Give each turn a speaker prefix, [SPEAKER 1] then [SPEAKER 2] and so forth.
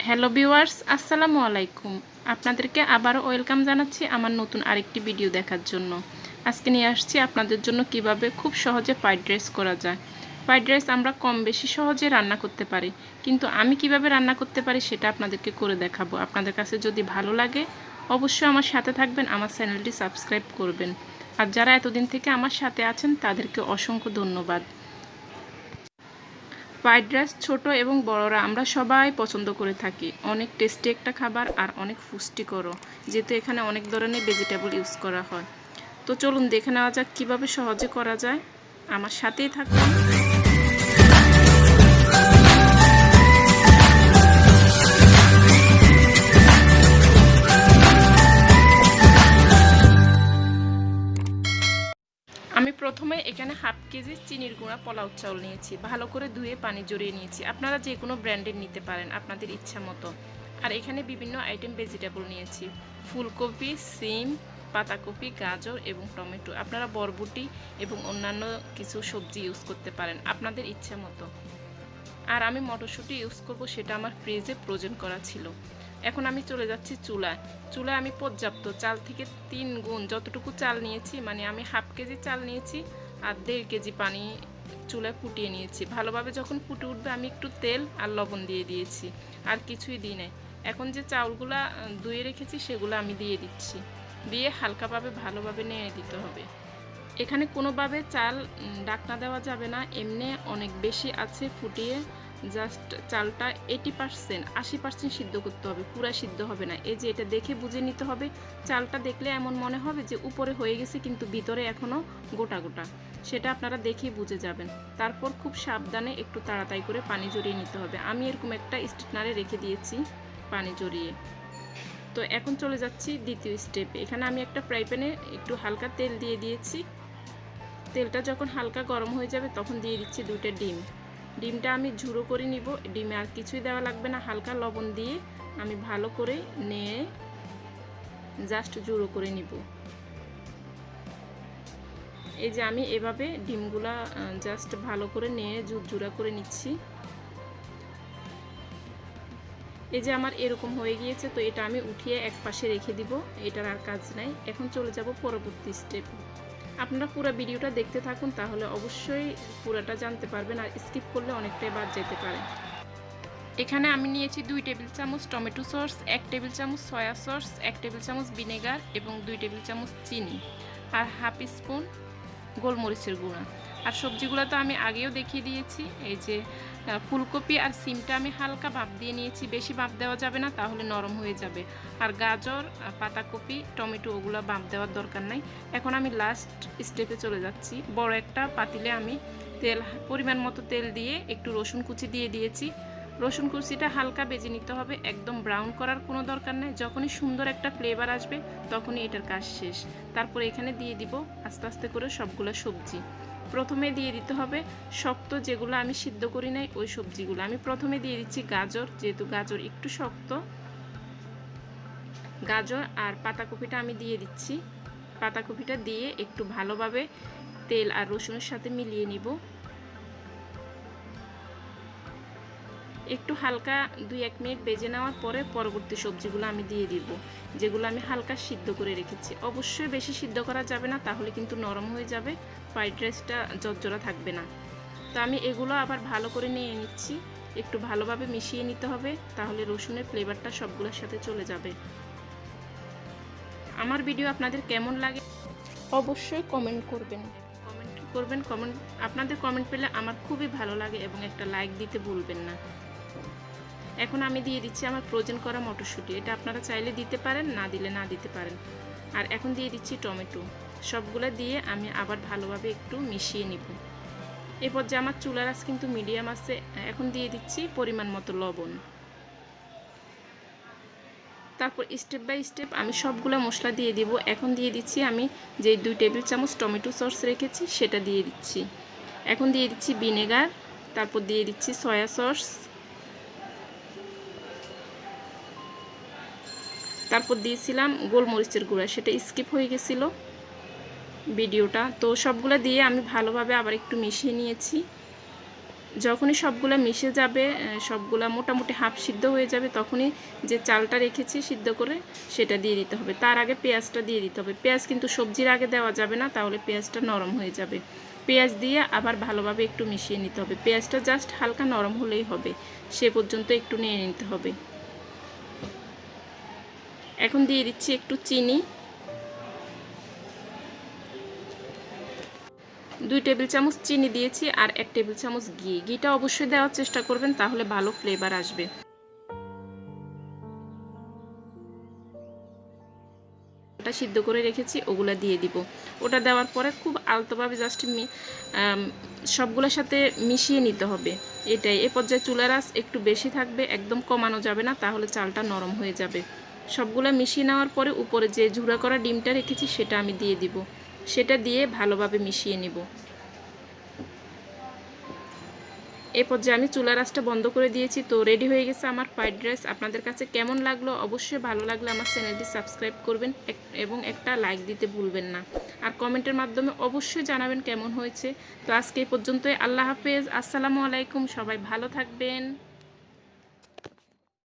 [SPEAKER 1] Hello viewers, আসসালামু আলাইকুম। আপনাদেরকে আবারও ওয়েলকাম জানাচ্ছি আমার নতুন আরেকটি ভিডিও দেখার জন্য। আজকে নিয়ে আসছি আপনাদের জন্য কিভাবে খুব সহজে ফ্রাইড রাইস করা যায়। ফ্রাইড রাইস আমরা কম বেশি সহজে রান্না করতে পারি, কিন্তু আমি কিভাবে রান্না করতে পারি সেটা আপনাদেরকে করে দেখাবো। আপনাদের কাছে যদি ভালো লাগে অবশ্যই আমার সাথে থাকবেন, আমার চ্যানেলটি সাবস্ক্রাইব করবেন। আর যারা এতদিন থেকে আমার সাথে আছেন তাদেরকে অসংখ্য ধন্যবাদ। ফ্রাইড রাইস ছোটো এবং বড়রা আমরা সবাই পছন্দ করে থাকি। অনেক টেস্টি একটা খাবার আর অনেক পুষ্টিকরও, যেহেতু এখানে অনেক ধরনের ভেজিটেবল ইউজ করা হয়। তো চলুন দেখে নেওয়া যাক কীভাবে সহজে করা যায়। আমার সাথেই থাকুন। আমি প্রথমে এখানে হাফ কেজি চিনির গুঁড়া পোলাও চাউল নিয়েছি, ভালো করে ধুয়ে পানি জড়িয়ে নিয়েছি। আপনারা যে কোনো ব্র্যান্ডের নিতে পারেন আপনাদের ইচ্ছা মতো। আর এখানে বিভিন্ন আইটেম ভেজিটেবল নিয়েছি, ফুলকপি, সিম, পাতাকপি, গাজর এবং টমেটো। আপনারা বরবটি এবং অন্যান্য কিছু সবজি ইউজ করতে পারেন আপনাদের ইচ্ছা মতো। আর আমি মটরশুঁটি ইউজ করব, সেটা আমার ফ্রিজে ফ্রোজেন করা ছিল। এখন আমি চলে যাচ্ছি চুলায় আমি পর্যাপ্ত চাল থেকে 3 গুণ যতটুকু চাল নিয়েছি, মানে আমি হাফ কেজি চাল নিয়েছি আর 1.5 কেজি পানি চুলায় ফুটিয়ে নিয়েছি। ভালোভাবে যখন ফুটে উঠবে আমি একটু তেল আর লবণ দিয়ে দিয়েছি, আর কিছুই দিই নাই। এখন যে চাউলগুলা ধুয়ে রেখেছি সেগুলো আমি দিয়ে দিচ্ছি, দিয়ে হালকাভাবে ভালোভাবে নেড়ে দিতে হবে। এখানে কোনোভাবে চাল ডাকনা দেওয়া যাবে না, এমনি অনেক বেশি আছে ফুটিয়ে জাস্ট চালটা 80% সিদ্ধ করতে হবে, পুরা সিদ্ধ হবে না। এই যে এটা দেখে বুঝে নিতে হবে। চালটা দেখলে এমন মনে হবে যে উপরে হয়ে গেছে কিন্তু ভিতরে এখনও গোটা গোটা, সেটা আপনারা দেখেই বুঝে যাবেন। তারপর খুব সাবধানে একটু তাড়াতাড়ি করে পানি জড়িয়ে নিতে হবে। আমি এরকম একটা স্ট্রেনারে রেখে দিয়েছি পানি জড়িয়ে। তো এখন চলে যাচ্ছি দ্বিতীয় স্টেপে। এখানে আমি একটা ফ্রাই প্যানে একটু হালকা তেল দিয়ে দিয়েছি। তেলটা যখন হালকা গরম হয়ে যাবে তখন দিয়ে দিচ্ছি 2টা ডিম। ডিমটা আমি ঝুড়ো করে নিব। ডিমে আর কিছুই দেওয়া লাগবে না, হালকা লবণ দিয়ে আমি ভালো করে নিয়ে জাস্ট ঝুড়ো করে নিব। এই যে আমি এভাবে ডিমগুলা জাস্ট ভালো করে নিয়ে ঝুরঝুরা করে নিচ্ছি। এই যে আমার এরকম হয়ে গিয়েছে, তো এটা আমি উঠিয়ে এক পাশে রেখে দিব, এটার আর কাজ নাই। এখন চলে যাব পরবর্তী স্টেপে। আপনারা পুরো ভিডিওটা দেখতে থাকুন, তাহলে অবশ্যই পুরোটা জানতে পারবেন, আর স্কিপ করলে অনেকটাই বাদ যেতে পারে। এখানে আমি নিয়েছি 2 টেবিল চামচ টমেটো সস, 1 টেবিল চামচ সয়া সস, 1 টেবিল চামচ ভিনেগার এবং 2 টেবিল চামচ চিনি, আর হাফ স্পুন গোলমরিচের গুঁড়া। আর সবজিগুলো তো আমি আগেও দেখিয়ে দিয়েছি। এই যে ফুলকপি আর সিমটা আমি হালকা ভাপ দিয়ে নিয়েছি, বেশি ভাপ দেওয়া যাবে না, তাহলে নরম হয়ে যাবে। আর গাজর, পাতাকপি, টমেটো ওগুলো ভাপ দেওয়ার দরকার নাই। এখন আমি লাস্ট স্টেপে চলে যাচ্ছি। বড় একটা পাতিলে আমি পরিমাণ মতো তেল দিয়ে একটু রসুন কুচি দিয়ে দিয়েছি। রসুন কুচিটা হালকা ভেজে নিতে হবে, একদম ব্রাউন করার কোনো দরকার নেই। যখনই সুন্দর একটা ফ্লেভার আসবে তখনই এটার কাজ শেষ। তারপর এখানে দিয়ে দিব আস্তে আস্তে করে সবগুলো সবজি। প্রথমে দিয়ে দিতে হবে শক্ত, যেগুলো আমি সিদ্ধ করি নাই ওই সবজিগুলো। আমি প্রথমে দিয়ে দিচ্ছি গাজর, যেহেতু গাজর একটু শক্ত। গাজর আর পাতাকপিটা আমি দিয়ে দিচ্ছি। পাতাকপিটা দিয়ে একটু ভালোভাবে তেল আর রসুনের সাথে মিলিয়ে নিব। একটু হালকা 2-1 মিনিট ভেজে নেওয়ার পরে পরবর্তী সবজিগুলো আমি দিয়ে দিব, যেগুলো আমি হালকা সিদ্ধ করে রেখেছি। অবশ্যই বেশি সিদ্ধ করা যাবে না, তাহলে কিন্তু নরম হয়ে যাবে, ফ্রাইড রাইসটা ঝরঝরা থাকবে না। তো আমি এগুলো আবার ভালো করে নিয়ে নিচ্ছি, একটু ভালোভাবে মিশিয়ে নিতে হবে, তাহলে রসুনের ফ্লেভারটা সবগুলোর সাথে চলে যাবে। আমার ভিডিও আপনাদের কেমন লাগে অবশ্যই কমেন্ট করবেন। আপনাদের কমেন্ট পেলে আমার খুবই ভালো লাগে, এবং একটা লাইক দিতে ভুলবেন না। এখন আমি দিয়ে দিচ্ছি আমার ফ্রোজেন করা মটরশুঁটি। এটা আপনারা চাইলে দিতে পারেন, না দিলে না দিতে পারেন। আর এখন দিয়ে দিচ্ছি টমেটো। সবগুলো দিয়ে আমি আবার ভালোভাবে একটু মিশিয়ে নিব। এরপর যে আমার চুলার আঁচ কিন্তু মিডিয়াম আছে। এখন দিয়ে দিচ্ছি পরিমাণ মতো লবণ। তারপর স্টেপ বাই স্টেপ আমি সবগুলো মশলা দিয়ে দিব। এখন দিয়ে দিচ্ছি আমি যে 2 টেবিল চামচ টমেটো সস রেখেছি সেটা দিয়ে দিচ্ছি। এখন দিয়ে দিচ্ছি ভিনেগার, তারপর দিয়ে দিচ্ছি সয়া সস, তারপর দিয়েছিলাম গোলমরিচের গুঁড়া, সেটা স্কিপ হয়ে গেছিলো ভিডিওটা। তো সবগুলো দিয়ে আমি ভালোভাবে আবার একটু মিশিয়ে নিয়েছি। যখনই সবগুলা মিশে যাবে, সবগুলা মোটামুটি হাফ সিদ্ধ হয়ে যাবে, তখনই যে চালটা রেখেছি সিদ্ধ করে সেটা দিয়ে দিতে হবে। তার আগে পেঁয়াজটা দিয়ে দিতে হবে। পেঁয়াজ কিন্তু সবজির আগে দেওয়া যাবে না, তাহলে পেঁয়াজটা নরম হয়ে যাবে। পেঁয়াজ দিয়ে আবার ভালোভাবে একটু মিশিয়ে নিতে হবে। পেঁয়াজটা জাস্ট হালকা নরম হলেই হবে, সে পর্যন্ত একটু নিয়ে নিতে হবে। এখন দিয়ে দিচ্ছি একটু চিনি, 2 টেবিল চামচ চিনি দিয়েছি, আর 1 টেবিল চামচ ঘি। ঘিটা অবশ্যই দেওয়ার চেষ্টা করবেন, তাহলে ভালো ফ্লেভার আসবে। ওটা সিদ্ধ করে রেখেছি, ওগুলা দিয়ে দিব। ওটা দেওয়ার পরে খুব আলতোভাবে জাস্ট সবগুলোর সাথে মিশিয়ে নিতে হবে। এটাই। এ পর্যায়ে চুলার আঁচ একটু বেশি থাকবে, একদম কমানো যাবে না, তাহলে চালটা নরম হয়ে যাবে। সবগুলো মিশিয়ে নেওয়ার পরে উপরে যে ঝুরা করা ডিমটা রেখেছি সেটা আমি দিয়ে দিব। সেটা দিয়ে ভালোভাবে মিশিয়ে নিব। এই পর্যায়ে আমি চুলার আঁচটা বন্ধ করে দিয়েছি। তো রেডি হয়ে গেছে আমার ফ্রাইড রাইস। আপনাদের কাছে কেমন লাগলো? অবশ্যই ভালো লাগলে আমার চ্যানেলটি সাবস্ক্রাইব করবেন এবং একটা লাইক দিতে ভুলবেন না। আর কমেন্টের মাধ্যমে অবশ্যই জানাবেন কেমন হয়েছে। তো আজকে এই পর্যন্তই। আল্লাহ হাফেজ, আসসালামু আলাইকুম। সবাই ভালো থাকবেন।